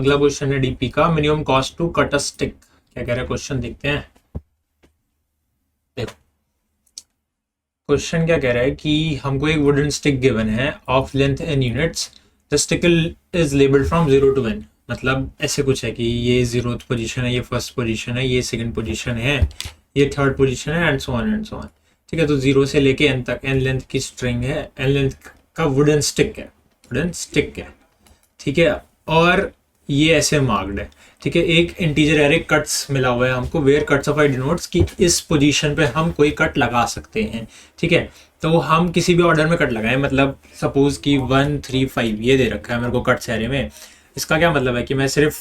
अगला क्वेश्चन है डीपी का, minimum cost to cut a stick. क्या कह रहा है क्वेश्चन, देखते हैं। देखो क्वेश्चन क्या कह रहा है कि हमको एक वुडन स्टिक गिवन है of length in units, the stick is labelled from 0 to n। मतलब ऐसे कुछ है कि ये 0th पोजीशन है, ये फर्स्ट पोजीशन है, ये सेकंड पोजीशन है, ये थर्ड पोजीशन है, and so on and so on. ठीक है, तो 0 से लेके n तक n लेंथ की स्ट्रिंग है, n लेंथ का वुडन स्टिक है, वुडन स्टिक है। ठीक है, और ये ऐसे मार्क्ड है। ठीक है, एक इंटीजर एरे कट्स मिला हुआ है हमको, where cuts of I denotes कि इस पोजीशन पे हम कोई कट लगा सकते हैं। ठीक है, तो हम किसी भी ऑर्डर में कट लगाएं, मतलब सपोज कि 1 3 5 ये दे रखा है मेरे को कट्स एरे में। इसका क्या मतलब है कि मैं सिर्फ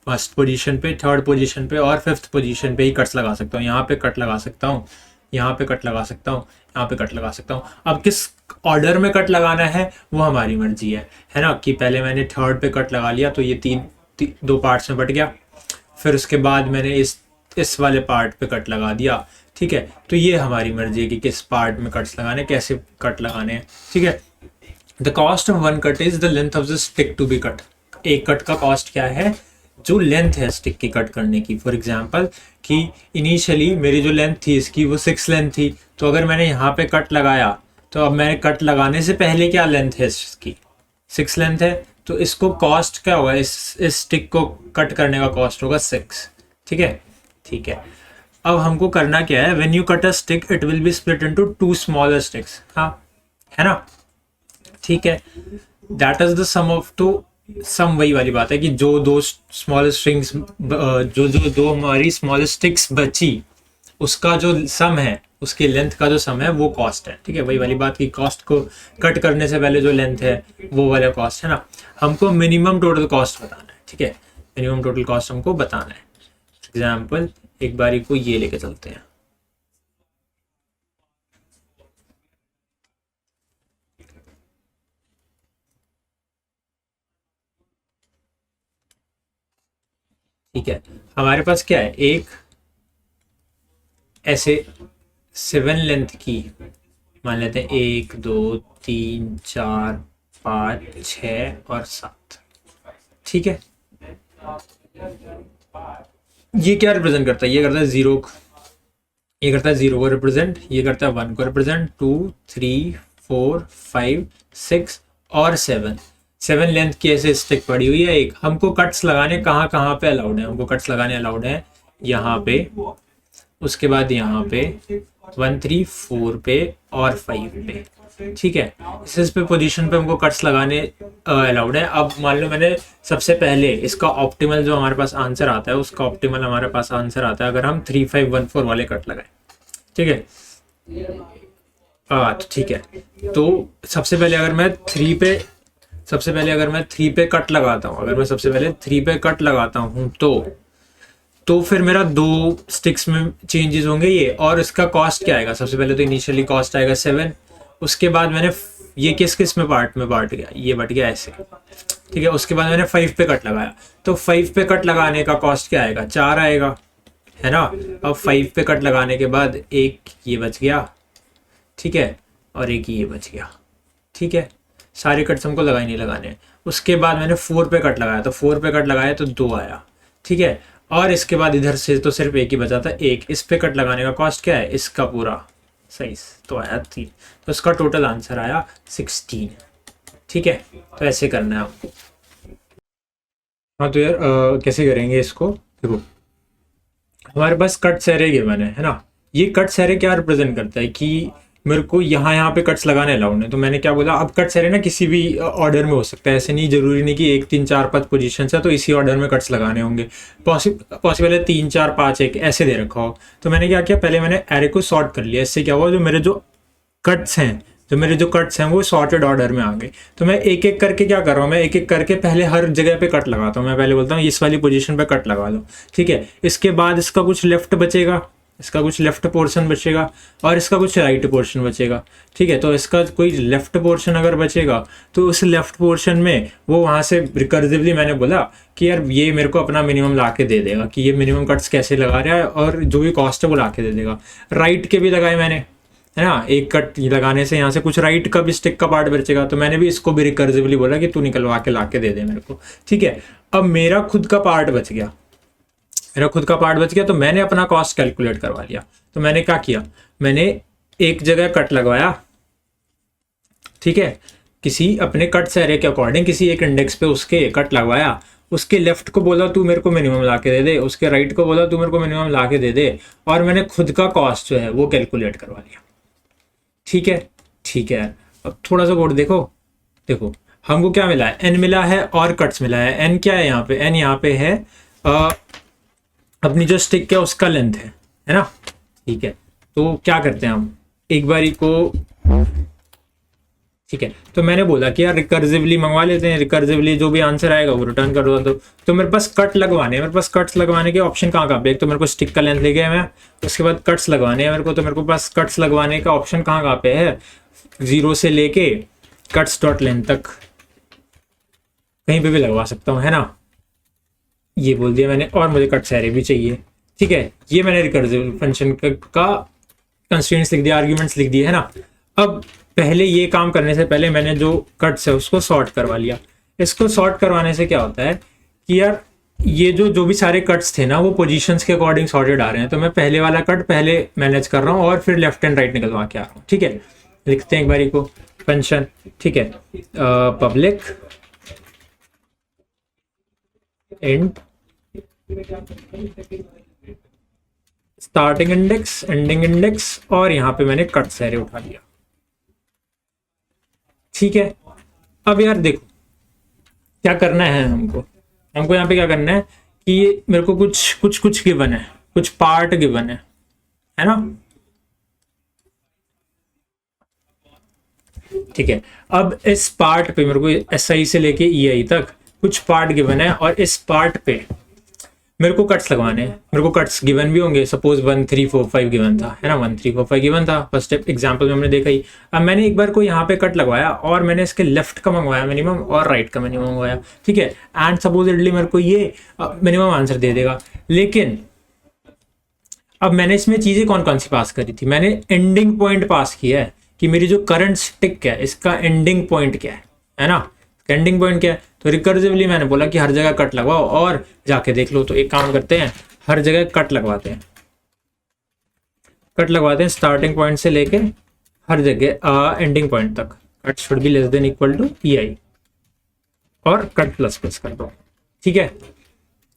फर्स्ट पोजीशन पे, थर्ड पोजीशन पे और फिफ्थ पोजीशन पे ही कट्स लगा सकता हूँ। यहाँ पे कट लगा सकता हूँ, यहाँ पे कट लगा सकता हूँ, यहाँ पे कट लगा सकता हूँ। अब किस ऑर्डर में कट लगाना है वो हमारी मर्जी है ना। कि पहले मैंने थर्ड पे कट लगा लिया तो ये दो पार्ट्स में बट गया, फिर उसके बाद मैंने इस वाले पार्ट पे कट लगा दिया। ठीक है, तो ये हमारी मर्जी है कि किस पार्ट में कट्स लगाने, कैसे कट लगाने हैं। ठीक है, the cost of one cut is the length of the stick to be cut. एक कट का कॉस्ट क्या है, जो लेंथ है स्टिक की कट करने की। फॉर एग्जाम्पल कि इनिशियली मेरी जो लेंथ थी इसकी वो 6 लेंथ थी, तो अगर मैंने यहाँ पे कट लगाया तो अब मैंने कट लगाने से पहले क्या लेंथ है इसकी, 6 लेंथ है, तो इसको कॉस्ट क्या होगा, इस स्टिक को कट करने का कॉस्ट होगा 6। ठीक है, ठीक है। अब हमको करना क्या है, when you cut a stick it will be split into 2 smaller sticks. हाँ, है ना। ठीक है, that is the sum of, तो सम वही वाली बात है कि जो दो स्मॉल स्ट्रिंग्स, जो दो हमारी स्मॉल स्टिक्स बची उसका जो सम है, उसकी लेंथ का जो सम है वो कॉस्ट है। ठीक है, वही वाली बात की कॉस्ट को कट करने से पहले जो लेंथ है वो वाला कॉस्ट है ना। हमको मिनिमम टोटल कॉस्ट बताना है। ठीक है, मिनिमम टोटल कॉस्ट हमको बताना है। एग्जाम्पल एक बारी को ये लेके चलते हैं। ठीक है, हमारे पास क्या है, एक ऐसे 7 लेंथ की मान लेते हैं, 1 2 3 4 5 6 और 7। ठीक है, ये क्या रिप्रेजेंट करता है, ये करता है 0, ये करता है 0 को रिप्रेजेंट, ये करता है 1 को रिप्रेजेंट, 2 3 4 5 6 और 7 लेंथ की ऐसे स्टिक पड़ी हुई है। एक हमको कट्स लगाने कहाँ कहाँ पे अलाउड है, हमको कट्स लगाने अलाउड है यहाँ पे, उसके बाद यहाँ पे 1 3 4 पे और 5 पे। ठीक है, इस पे पोजीशन पे हमको कट्स लगाने अलाउड है। अब मान लो मैंने सबसे पहले इसका ऑप्टिमल जो हमारे पास आंसर आता है, उसका ऑप्टिमल हमारे पास आंसर आता है अगर हम 3 5 1 4 वाले कट लगाए। ठीक है, तो ठीक है, तो सबसे पहले अगर मैं 3 पे कट लगाता हूँ, अगर मैं सबसे पहले 3 पे कट लगाता हूँ तो फिर मेरा 2 स्टिक्स में चेंजेस होंगे ये, और इसका कॉस्ट क्या आएगा, सबसे पहले तो इनिशियली कॉस्ट आएगा 7, उसके बाद मैंने ये किस किस में पार्ट में बांट गया, ये बट गया ऐसे। ठीक है, उसके बाद मैंने 5 पे कट लगाया, तो 5 पे कट लगाने का कॉस्ट क्या आएगा, 4 आएगा, है ना। अब 5 पे कट लगाने के बाद एक ये बच गया, ठीक है, और एक ये बच गया। ठीक है, सारे कट्स हमको लगाए नहीं लगाने। उसके बाद मैंने 4 पे कट लगाया, तो 4 पे कट लगाया तो 2 आया। ठीक है, और इसके बाद इधर से तो सिर्फ एक ही बचा था, एक। इस पे कट लगाने का कॉस्ट क्या है, इसका पूरा सही तो आया 3, तो इसका टोटल आंसर आया 16। ठीक है, तो ऐसे करना है आपको। हाँ तो यार कैसे करेंगे इसको, देखो हमारे पास कट सैरे गिवन है ना। ये कट सैरे क्या रिप्रेजेंट करता है कि मेरे को यहाँ पे कट्स लगाने अलाउड है, तो मैंने क्या बोला, अब कट सैरे ना किसी भी ऑर्डर में हो सकता है, ऐसे नहीं जरूरी नहीं कि 1 3 4 5 पोजीशन है तो इसी ऑर्डर में कट्स लगाने होंगे। पॉसिबल है 3 4 5 1 ऐसे दे रखा हो। तो मैंने क्या किया, पहले मैंने एरे को सॉर्ट कर लिया। इससे क्या हुआ, जो मेरे जो कट्स हैं वो सॉर्टेड ऑर्डर में आ गए। तो मैं एक एक करके क्या कर रहा हूँ, मैं एक एक करके पहले हर जगह पे कट लगाता हूँ। मैं पहले बोलता हूँ इस वाली पोजीशन पे कट लगा लो। ठीक है, इसके बाद इसका कुछ लेफ्ट बचेगा, इसका कुछ लेफ्ट पोर्शन बचेगा और इसका कुछ राइट पोर्शन बचेगा। ठीक है, तो इसका कोई लेफ्ट पोर्शन अगर बचेगा तो उस लेफ्ट पोर्शन में वो वहाँ से रिकर्सिवली मैंने बोला कि यार ये मेरे को अपना मिनिमम ला के दे देगा, कि ये मिनिमम कट्स कैसे लगा रहा है और जो भी कॉस्ट है वो ला के दे देगा। राइट के भी लगाए मैंने, है ना, एक कट लगाने से यहाँ से कुछ राइट का भी स्टिक का पार्ट बचेगा, तो मैंने भी इसको भी रिकर्सिवली बोला कि तू निकलवा के ला के दे दे मेरे को। ठीक है, अब मेरा खुद का पार्ट बच गया, मेरा खुद का पार्ट बच गया, तो मैंने अपना कॉस्ट कैलकुलेट करवा लिया। तो मैंने क्या किया, मैंने एक जगह कट लगवाया, ठीक है, किसी अपने कट से एरे के अकॉर्डिंग किसी एक इंडेक्स पे उसके कट लगवाया, उसके लेफ्ट को बोला तू मेरे को मिनिमम ला के दे दे, उसके राइट को बोला तू मेरे को मिनिमम ला के दे दे, और मैंने खुद का कॉस्ट जो है वो कैलकुलेट करवा लिया। ठीक है, ठीक है। अब थोड़ा सा कोड देखो, देखो हमको क्या मिला है, एन मिला है और कट्स मिला है। एन क्या है यहाँ पे, एन यहाँ पे है अपनी जो स्टिक है उसका लेंथ है ना। ठीक है, तो क्या करते हैं हम एक बारी को, ठीक है, तो मैंने बोला कि यार रिकर्सिवली मंगवा लेते हैं, रिकर्सिवली जो भी आंसर आएगा वो रिटर्न कर दो। तो मेरे पास कट लगवाने हैं, मेरे पास कट्स लगवाने के ऑप्शन कहाँ कहाँ पे, एक तो मेरे को स्टिक का लेंथ ले गया मैं, उसके बाद कट्स लगवाने हैं मेरे को, तो मेरे को पास कट्स लगवाने का ऑप्शन कहाँ कहाँ पे है, 0 से लेके कट्स डॉट लेंथ तक कहीं पे भी लगवा सकता हूँ, है ना। ये बोल दिया मैंने, और मुझे कट्स एरे भी चाहिए। ठीक है, ये मैंने रिकर्सिव फंक्शन का कंस्ट्रेंट्स लिख दिया, आर्ग्यूमेंट्स लिख दिए, है ना। अब पहले ये काम करने से पहले मैंने जो कट्स है उसको सॉर्ट करवा लिया। इसको सॉर्ट करवाने से क्या होता है कि यार ये जो भी सारे कट्स थे ना वो पोजीशंस के अकॉर्डिंग सॉर्टेड आ रहे हैं, तो मैं पहले वाला कट पहले मैनेज कर रहा हूँ और फिर लेफ्ट एंड राइट निकलवा के आ रहा हूँ। ठीक है, लिखते हैं एक बारी को फंक्शन, ठीक है, public int starting index, ending index, और यहाँ पे मैंने कट्स एरे उठा लिया। ठीक है, अब यार देखो क्या करना है हमको यहाँ पे क्या करना है कि ये मेरे को कुछ गिवन है, कुछ पार्ट गिवन है ना। ठीक है, अब इस पार्ट पे मेरे को एस आई से लेके ई आई तक कुछ पार्ट गिवन है, और इस पार्ट पे मेरे को कट्स लगवाने हैं। मेरे को कट्स गिवन भी होंगे, सपोज 1 3 4 5 गिवन था, है ना, 1 3 4 5 गिवन था फर्स्ट एग्जांपल में हमने देखा ही। अब मैंने एक बार को यहाँ पे कट लगवाया और मैंने इसके लेफ्ट का मंगवाया मिनिमम और राइट का मिनिमम मंगवाया। ठीक है, एंड सपोजिटली मेरे को ये मिनिमम आंसर दे देगा। लेकिन अब मैंने इसमें चीजें कौन कौन सी पास करी थी, मैंने एंडिंग पॉइंट पास किया है कि मेरी जो करंट स्टिक है इसका एंडिंग पॉइंट क्या है ना, एंडिंग पॉइंट क्या है। तो रिकर्सिवली मैंने बोला कि हर जगह कट लगवाओ और जाके देख लो। तो एक काम करते हैं, हर जगह कट लगवाते हैं स्टार्टिंग पॉइंट से लेके हर जगह एंडिंग पॉइंट तक। Cut should be less than equal to E I और कट प्लस प्लस कर दो। ठीक है,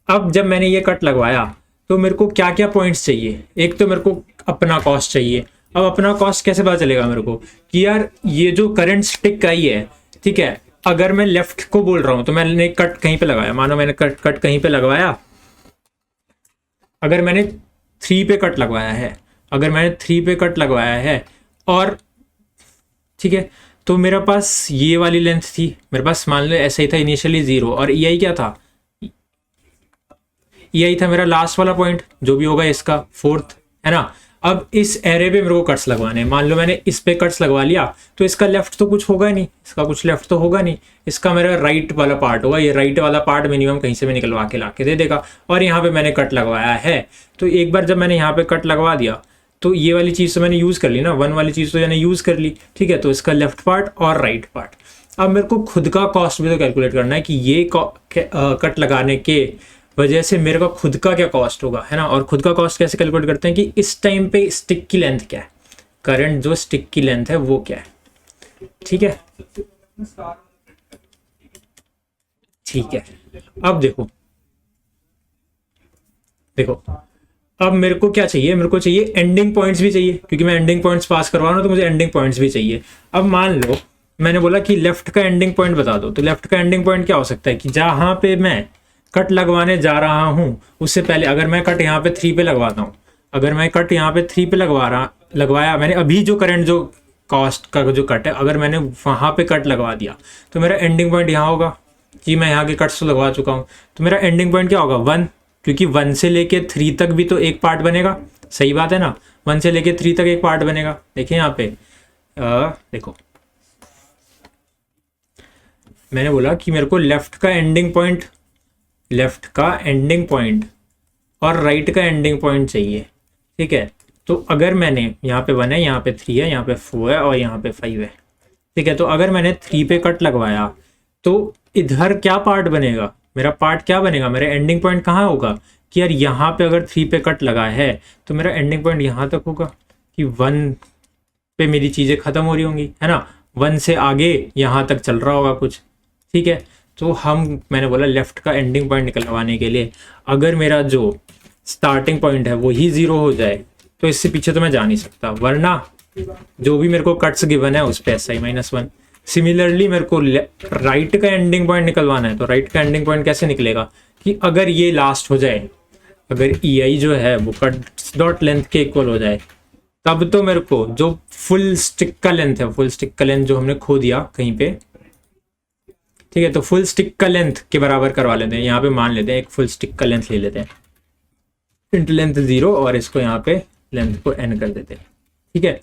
अब जब मैंने ये कट लगवाया तो मेरे को क्या क्या पॉइंट्स चाहिए, एक तो मेरे को अपना कॉस्ट चाहिए। अब अपना कॉस्ट कैसे पता चलेगा मेरे को कि यार ये जो करंट स्टिक का ही है, ठीक है, अगर मैं लेफ्ट को बोल रहा हूं तो मैंने कट कहीं पे लगाया, मानो मैंने कट कहीं पे लगवाया, अगर मैंने 3 पे कट लगवाया है, और ठीक है, तो मेरे पास ये वाली लेंथ थी, मेरे पास मान लो ऐसा ही था इनिशियली 0, और ई आई क्या था, ई आई था मेरा लास्ट वाला पॉइंट जो भी होगा इसका 4th, है ना। अब इस एरे पे मेरे को कट्स लगवाने हैं, मान लो मैंने इस पे कट्स लगवा लिया तो इसका लेफ्ट तो कुछ होगा नहीं, इसका कुछ लेफ्ट तो होगा नहीं, इसका मेरा राइट वाला पार्ट होगा। ये राइट वाला पार्ट मिनिमम कहीं से भी निकलवा के ला के दे देगा। और यहाँ पे मैंने कट लगवाया है, तो एक बार जब मैंने यहाँ पे कट लगवा दिया तो ये वाली चीज़ तो मैंने यूज़ कर ली ना, 1 वाली चीज़ तो मैंने यूज़ कर ली। ठीक है, तो इसका लेफ्ट पार्ट और राइट पार्ट। अब मेरे को खुद का कॉस्ट भी तो कैलकुलेट करना है कि ये कट लगाने के वजह से मेरे का खुद का क्या कॉस्ट होगा, है ना। और खुद का कॉस्ट कैसे कैलकुलेट करते हैं कि इस टाइम पे स्टिक की लेंथ क्या है, करंट जो स्टिक की लेंथ है वो क्या है। ठीक है, ठीक है, अब देखो अब मेरे को क्या चाहिए, मेरे को चाहिए एंडिंग पॉइंट्स भी चाहिए, क्योंकि मैं एंडिंग पॉइंट्स पास करवा रहा हूं तो मुझे एंडिंग पॉइंट्स भी चाहिए। अब मान लो मैंने बोला कि लेफ्ट का एंडिंग पॉइंट बता दो, तो लेफ्ट का एंडिंग पॉइंट क्या हो सकता है कि जहां पे मैं कट लगवाने जा रहा हूं उससे पहले अगर मैं कट यहाँ पे 3 पे लगवाता हूँ, अगर मैं कट यहाँ पे 3 पे लगवाया मैंने, अभी जो करंट जो कॉस्ट का जो कट है अगर मैंने वहां पे कट लगवा दिया तो मेरा एंडिंग पॉइंट यहाँ होगा कि मैं यहाँ के कट्स तो लगवा चुका हूँ, तो मेरा एंडिंग पॉइंट क्या होगा 1, क्योंकि 1 से लेके 3 तक भी तो एक पार्ट बनेगा। सही बात है ना, 1 से लेके 3 तक एक पार्ट बनेगा। देखिए यहाँ पे देखो मैंने बोला कि मेरे को लेफ्ट का एंडिंग पॉइंट और राइट का एंडिंग पॉइंट चाहिए। ठीक है, तो अगर मैंने यहाँ पे 1 है, यहाँ पे 3 है, यहाँ पे 4 है और यहाँ पे 5 है, ठीक है। तो अगर मैंने 3 पे कट लगवाया तो इधर क्या पार्ट बनेगा, मेरा पार्ट क्या बनेगा, मेरा एंडिंग पॉइंट कहाँ होगा कि यार यहाँ पे अगर 3 पे कट लगा है तो मेरा एंडिंग पॉइंट यहाँ तक होगा कि 1 पे मेरी चीज़ें ख़त्म हो रही होंगी, है ना। 1 से आगे यहाँ तक चल रहा होगा कुछ, ठीक है। तो मैंने बोला लेफ्ट का एंडिंग पॉइंट निकलवाने के लिए अगर मेरा जो स्टार्टिंग पॉइंट है वो ही 0 हो जाए तो इससे पीछे तो मैं जा नहीं सकता, वरना जो भी मेरे को कट्स गिवन है उस पे SI-1। सिमिलरली मेरे को राइट का एंडिंग पॉइंट निकलवाना है, तो राइट का एंडिंग पॉइंट कैसे निकलेगा कि अगर ये लास्ट हो जाए, अगर EI जो है वो कट्स डॉट लेंथ के इक्वल हो जाए, तब तो मेरे को जो फुल स्टिक का लेंथ है, फुल स्टिक का लेंथ जो हमने खो दिया कहीं पे, ठीक है, तो फुल स्टिक का लेंथ के बराबर करवा लेते हैं। यहाँ पे मान लेते हैं एक फुल स्टिक का लेंथ ले लेते हैं, इंटू लेंथ 0 और इसको यहाँ पे लेंथ को n कर देते हैं, ठीक है।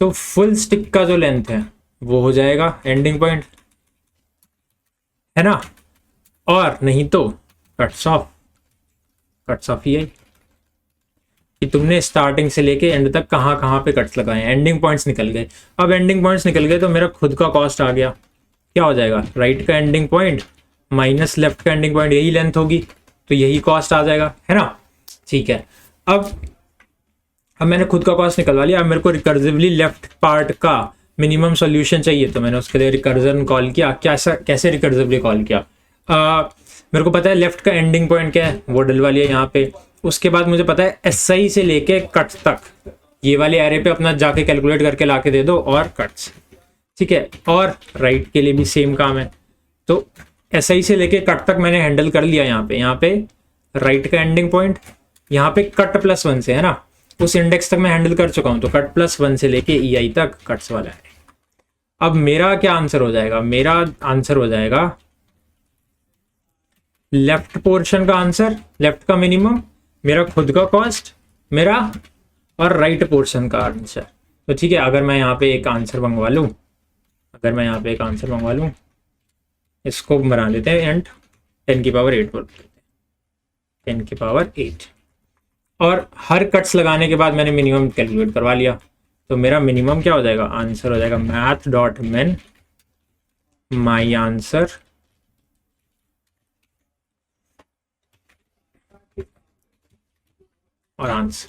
तो फुल स्टिक का जो लेंथ है वो हो जाएगा एंडिंग पॉइंट, है ना। और नहीं तो कट्स ऑफ EI कि तुमने स्टार्टिंग से लेके एंड तक कहाँ कहाँ पे कट्स लगाए, एंडिंग पॉइंट्स निकल गए। अब एंडिंग पॉइंट्स निकल गए तो मेरा खुद का कॉस्ट आ गया, क्या हो जाएगा, राइट का एंडिंग पॉइंट माइनस लेफ्ट का एंडिंग पॉइंट, यही लेंथ होगी तो यही कॉस्ट आ जाएगा, है ना। ठीक है, अब मैंने खुद का कॉस्ट निकलवा लिया। अब मेरे को रिकर्सिवली लेफ्ट पार्ट का मिनिमम सॉल्यूशन चाहिए, तो मैंने उसके लिए रिकर्जन कॉल किया। कैसे रिकर्सिवली कॉल किया, मेरे को पता है लेफ्ट का एंडिंग पॉइंट क्या है, वो डलवा लिया यहाँ पे। उसके बाद मुझे पता है SI से लेके कट तक, ये वाले एरे पे अपना जाके कैलकुलेट करके लाके दे दो और कट्स, ठीक है। और राइट के लिए भी सेम काम है, तो SI से लेके कट तक मैंने हैंडल कर लिया। यहाँ पे राइट का एंडिंग पॉइंट, यहाँ पे कट +1 से, है ना, उस इंडेक्स तक मैं हैंडल कर चुका हूँ। तो कट +1 से लेके EI तक कट्स वाला है। अब मेरा क्या आंसर हो जाएगा, मेरा आंसर हो जाएगा लेफ्ट पोर्शन का आंसर, लेफ्ट का मिनिमम, मेरा खुद का कॉस्ट मेरा, और राइट पोर्शन का आंसर। तो ठीक है, अगर मैं यहाँ पे एक आंसर मंगवा लूँ, इसको बना लेते हैं एंड 10 की पावर 8 बोल देते हैं, 10 की पावर 8। और हर कट्स लगाने के बाद मैंने मिनिमम कैलकुलेट करवा लिया। तो मेरा मिनिमम क्या हो जाएगा, आंसर हो जाएगा math.min माई आंसर और आंसर,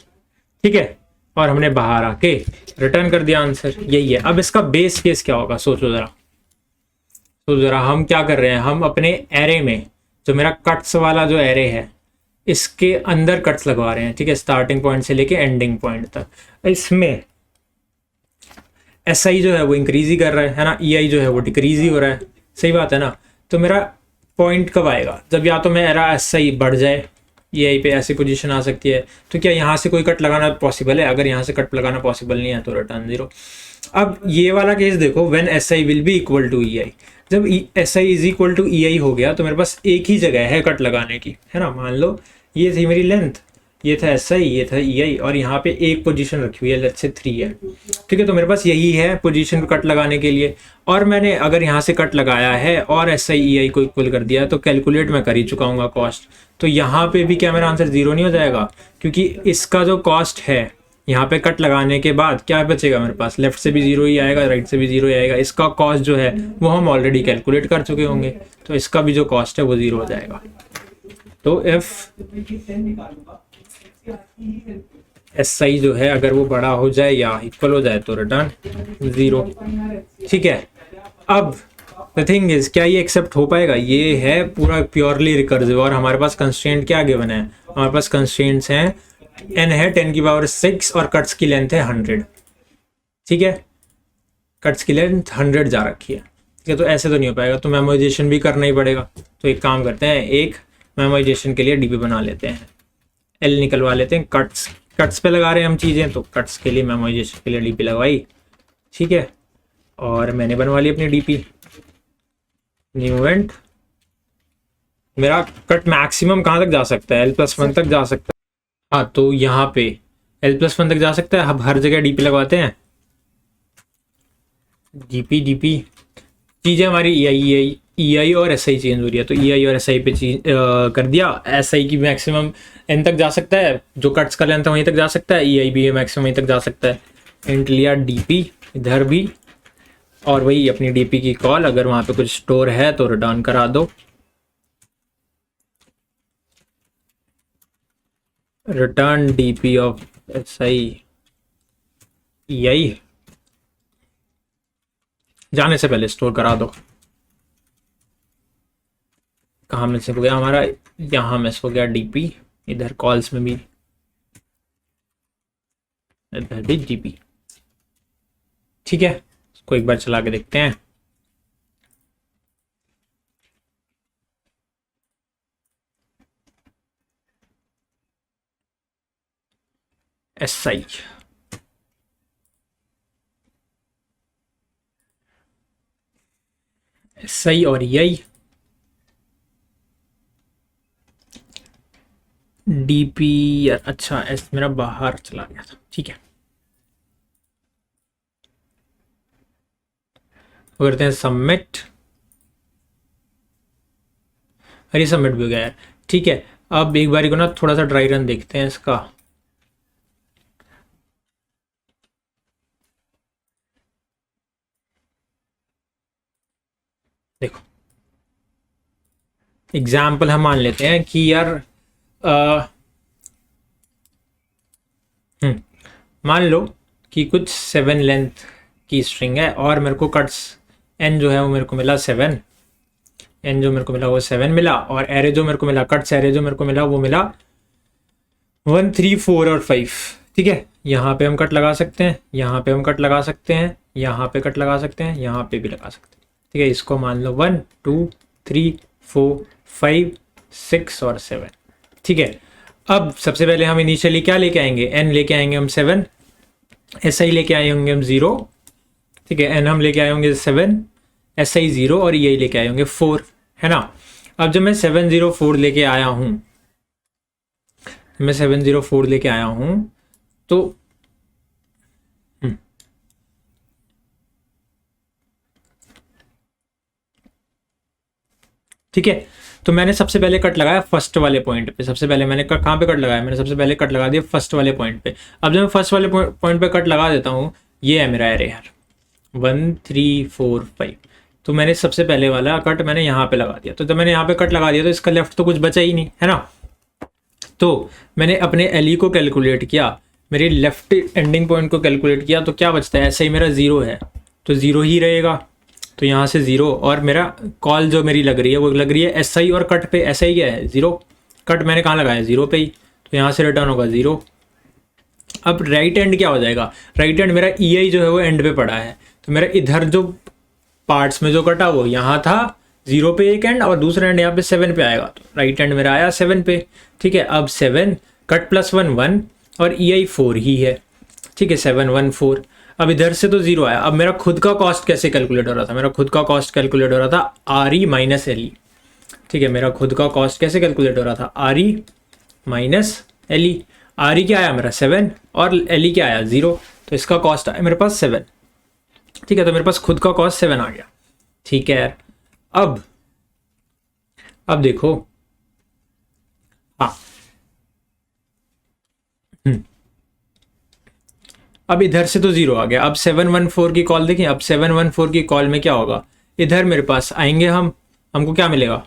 ठीक है। और हमने बाहर आके रिटर्न कर दिया आंसर, यही है। अब इसका बेस केस क्या होगा, सोचो जरा हम क्या कर रहे हैं, हम अपने एरे में जो मेरा कट्स वाला जो एरे है इसके अंदर कट्स लगवा रहे हैं, ठीक है, स्टार्टिंग पॉइंट से लेके एंडिंग पॉइंट तक। इसमें SI जो है वो इंक्रीज ही कर रहा है ना, EI जो है वो डिक्रीज ही हो रहा है, सही बात है ना। तो मेरा पॉइंट कब आएगा, जब या तो मेरा SI बढ़ जाए, EI पे ऐसी पोजीशन आ सकती है। तो क्या यहाँ से कोई कट लगाना पॉसिबल है, अगर यहाँ से कट लगाना पॉसिबल नहीं है तो रिटर्न 0। अब ये वाला केस देखो, when SI will be equal to EI, जब SI is equal to EI हो गया तो मेरे पास एक ही जगह है कट लगाने की, है ना। मान लो ये थी मेरी लेंथ, ये था SI, ये था EI, और यहाँ पे एक पोजीशन रखी हुई है, लेट्स से 3 है, ठीक है। तो मेरे पास यही है पोजीशन कट लगाने के लिए, और मैंने अगर यहाँ से कट लगाया है और SI EI को इक्वल कर दिया तो कैलकुलेट मैं कर ही चुका हूँ कॉस्ट। तो यहाँ पे भी क्या मेरा आंसर 0 नहीं हो जाएगा, क्योंकि इसका जो कॉस्ट है यहाँ पे कट लगाने के बाद क्या बचेगा मेरे पास, लेफ्ट से भी 0 ही आएगा, राइट से भी 0 ही आएगा। इसका कॉस्ट जो है वो हम ऑलरेडी कैलकुलेट कर चुके होंगे, तो इसका भी जो कॉस्ट है वो 0 हो जाएगा। तो इफ SI जो है अगर वो बड़ा हो जाए या इक्वल हो जाए तो रिटर्न 0, ठीक है। अब द थिंग इज, क्या ये एक्सेप्ट हो पाएगा, ये है पूरा प्योरली रिकर्सिव, और हमारे पास कंस्ट्रेंट क्या गिवन है, हमारे पास कंस्ट्रेंट्स हैं n है 10 की पावर 6 और कट्स की लेंथ है 100, ठीक है, कट्स की लेंथ 100 जा रखी है, ठीक है। तो ऐसे तो नहीं हो पाएगा, तो मेमोराइजेशन भी करना ही पड़ेगा। तो एक काम करते हैं, एक मेमोराइजेशन के लिए DP बना लेते हैं, L निकलवा लेते हैं, कट्स पे लगा रहे हैं हम चीज़ें, तो कट्स के लिए मेमोराइजेशन के लिए DP लगवाई, ठीक है। और मैंने बनवा ली अपनी DP, न्यू इवेंट। मेरा कट मैक्सिमम कहाँ तक जा सकता है, L+1 तक जा सकता है, हाँ। तो यहाँ पे L+1 तक जा सकता है। अब हर जगह DP लगवाते हैं, DP चीज़ें हमारी EI ई आई और एस आई चेंज हो रही है, तो ई आई और एस आई पे कर दिया। एस आई की मैक्सिमम एन तक जा सकता है, जो कट्स का लेंथ है वहीं तक जा सकता है, ई आई भी मैक्सिमम वहीं तक जा सकता है। इंट लिया डी पी इधर भी, और वही अपनी डी पी की कॉल, अगर वहाँ पे कुछ स्टोर है तो रिटर्न करा दो। Return D P of S I E I, जाने से पहले स्टोर करा दो। कहाँ मिस हो गया हमारा, यहाँ मिस हो गया डीपी, इधर कॉल्स में भी, इधर भी डीपी। ठीक है, इसको एक बार चला के देखते हैं। एस आई एस आई और ई आई, डीपी, अच्छा एस मेरा बाहर चला गया था। ठीक है, करते हैं सबमिट। अरे सबमिट भी हो गया यार। ठीक है, अब एक बारी को ना थोड़ा सा ड्राई रन देखते हैं इसका। देखो एग्जाम्पल हम मान लेते हैं कि यार मान लो कि कुछ 7 लेंथ की स्ट्रिंग है और मेरे को कट्स एन जो है वो मेरे को मिला 7, एन जो मेरे को मिला वो 7 मिला, और एरे जो मेरे को मिला, कट्स एरे जो मेरे को मिला वो मिला 1 3 4 और 5। ठीक है, यहाँ पे हम कट लगा सकते हैं, यहाँ पे हम कट लगा सकते हैं, यहाँ पे कट लगा सकते हैं, यहाँ पे भी लगा सकते हैं। ठीक है, इसको मान लो 1 2 3 4 5 6 और 7। ठीक है, अब सबसे पहले हम इनिशियली क्या लेके आएंगे, एन लेके आएंगे हम 7, एस आई लेके आए होंगे हम 0। ठीक है, एन हम लेके आए होंगे 7, एस आई 0 और ई आई लेके आए होंगे 4, है ना। अब जब मैं 704 लेके आया हूँ, मैं 704 लेके आया हूँ तो ठीक है, तो मैंने सबसे पहले कट लगाया फर्स्ट वाले पॉइंट पे। सबसे पहले मैंने कहाँ पे कट लगाया, मैंने सबसे पहले कट लगा दिया फर्स्ट वाले पॉइंट पे। अब जब मैं फर्स्ट वाले पॉइंट पे कट लगा देता हूँ, ये है मेरा एरे यार 1 3 4 5, तो मैंने सबसे पहले वाला कट मैंने यहाँ पे लगा दिया। तो जब मैंने यहाँ पे कट लगा दिया तो इसका लेफ्ट तो कुछ बचा ही नहीं, है ना। तो मैंने अपने एल को कैलकुलेट किया, मेरे लेफ्ट एंडिंग पॉइंट को कैलकुलेट किया, तो क्या बचता है, ऐसे ही मेरा 0 है तो 0 ही रहेगा, तो यहाँ से 0, और मेरा कॉल जो मेरी लग रही है वो लग रही है एस आई और कट पे। एस आई क्या है 0, कट मैंने कहाँ लगाया 0 पे ही, तो यहाँ से रिटर्न होगा 0। अब राइट एंड क्या हो जाएगा, राइट एंड मेरा ई आई जो है वो एंड पे पड़ा है, तो मेरा इधर जो पार्ट्स में जो कटा वो यहाँ था 0 पे एक एंड, और दूसरा एंड यहाँ पे 7 पे आएगा, तो राइट एंड मेरा आया 7 पे। ठीक है, अब 7 कट प्लस 1 1 और ई आई 4 ही है। ठीक है, 7 1 4। अब इधर से तो 0 आया। अब मेरा खुद का कॉस्ट कैसे कैलकुलेट हो रहा था, मेरा खुद का कॉस्ट कैलकुलेट हो रहा था R E minus L E. ठीक है, मेरा खुद का कॉस्ट कैसे कैलकुलेट हो रहा था, R E minus L E. R E क्या आया मेरा 7 और एल ई क्या आया 0, तो इसका कॉस्ट आया मेरे पास 7। ठीक है, तो मेरे पास खुद का कॉस्ट 7 आ गया। ठीक है यार, अब देखो, हाँ अब इधर से तो 0 आ गया। अब 714 की कॉल देखें, अब 714 की कॉल में क्या होगा, इधर मेरे पास आएंगे हमको क्या मिलेगा,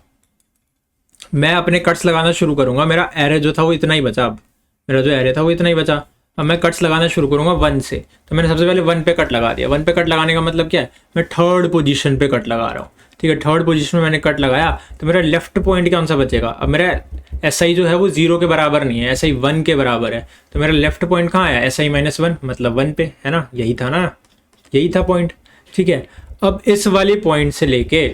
मैं अपने कट्स लगाना शुरू करूंगा। मेरा एरे जो था वो इतना ही बचा, अब मेरा जो एरे था वो इतना ही बचा। अब मैं कट्स लगाना शुरू करूंगा 1 से, तो मैंने सबसे पहले 1 पे कट लगा दिया। 1 पे कट लगाने का मतलब क्या है, मैं थर्ड पोजीशन पे कट लगा रहा हूँ। ठीक है, थर्ड पोजीशन में मैंने कट लगाया, तो मेरा लेफ्ट पॉइंट कौन सा बचेगा, अब मेरा एस आई जो है वो 0 के बराबर नहीं है, एस आई 1 के बराबर है, तो मेरा लेफ्ट पॉइंट कहाँ आया, एस आई माइनस 1 मतलब 1 पे, है ना, यही था ना, यही था पॉइंट। ठीक है, अब इस वाले पॉइंट से लेके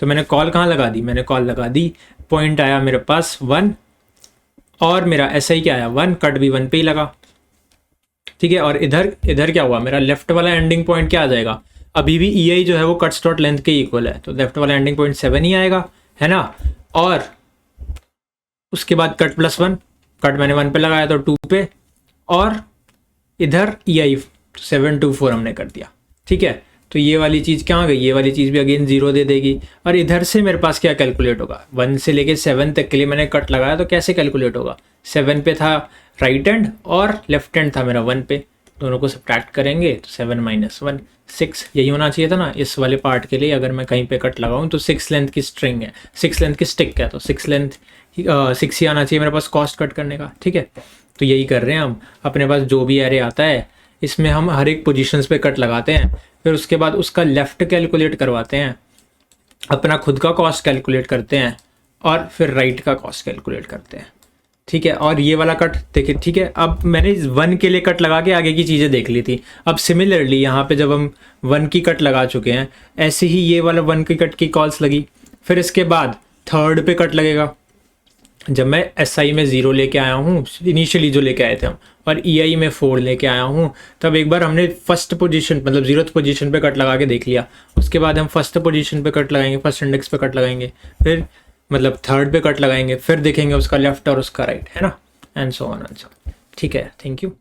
तो मैंने कॉल कहाँ लगा दी, मैंने कॉल लगा दी, पॉइंट आया मेरे पास 1 और मेरा एस आई क्या आया 1, कट भी 1 पे ही लगा। ठीक है, और इधर क्या हुआ, मेरा लेफ्ट वाला एंडिंग पॉइंट क्या आ जाएगा, अभी भी ई आई जो है वो कट्स डॉट लेंथ के इक्वल है, तो लेफ्ट वाला एंडिंग पॉइंट 7 ही आएगा, है ना। और उसके बाद कट प्लस 1, कट मैंने 1 पे लगाया तो 2 पे, और इधर ई आई 7 2 4 हमने कर दिया। ठीक है, तो ये वाली चीज़ क्या आ गई, ये वाली चीज़ भी अगेन 0 दे देगी। और इधर से मेरे पास क्या कैलकुलेट होगा, 1 से लेके 7 तक के लिए मैंने कट लगाया तो कैसे कैलकुलेट होगा, 7 पे था राइट हैंड और लेफ्ट हैंड था मेरा 1 पे, दोनों को सब्ट्रैक्ट करेंगे तो 7 - 1 6, यही होना चाहिए था ना इस वाले पार्ट के लिए। अगर मैं कहीं पे कट लगाऊं तो 6 लेंथ की स्ट्रिंग है, 6 लेंथ की स्टिक है, तो 6 लेंथ 6 ही आना चाहिए मेरे पास कॉस्ट कट करने का, ठीक है। तो यही कर रहे हैं हम, अपने पास जो भी एरे आता है इसमें हम हर एक पोजीशंस पे कट लगाते हैं, फिर उसके बाद उसका लेफ़्ट कैलकुलेट करवाते हैं, अपना खुद का कॉस्ट कैलकुलेट करते हैं और फिर राइट का कॉस्ट कैलकुलेट करते हैं, ठीक है। और ये वाला कट देखिए, ठीक है। अब मैंने 1 के लिए कट लगा के आगे की चीज़ें देख ली थी। अब सिमिलरली यहाँ पे जब हम 1 की कट लगा चुके हैं, ऐसे ही ये वाला 1 की कट की कॉल्स लगी, फिर इसके बाद 3rd पे कट लगेगा। जब मैं SI में 0 लेके आया हूँ इनिशियली जो लेके आए थे हम, और EI में 4 लेके आया हूँ, तब एक बार हमने फर्स्ट पोजीशन मतलब 0th पोजीशन पे कट लगा के देख लिया। उसके बाद हम फर्स्ट पोजीशन पे कट लगाएंगे, फर्स्ट इंडेक्स पे कट लगाएंगे, फिर मतलब 3rd पे कट लगाएंगे, फिर देखेंगे उसका लेफ्ट और उसका राइट, है ना, and so on and so. ठीक है, थैंक यू।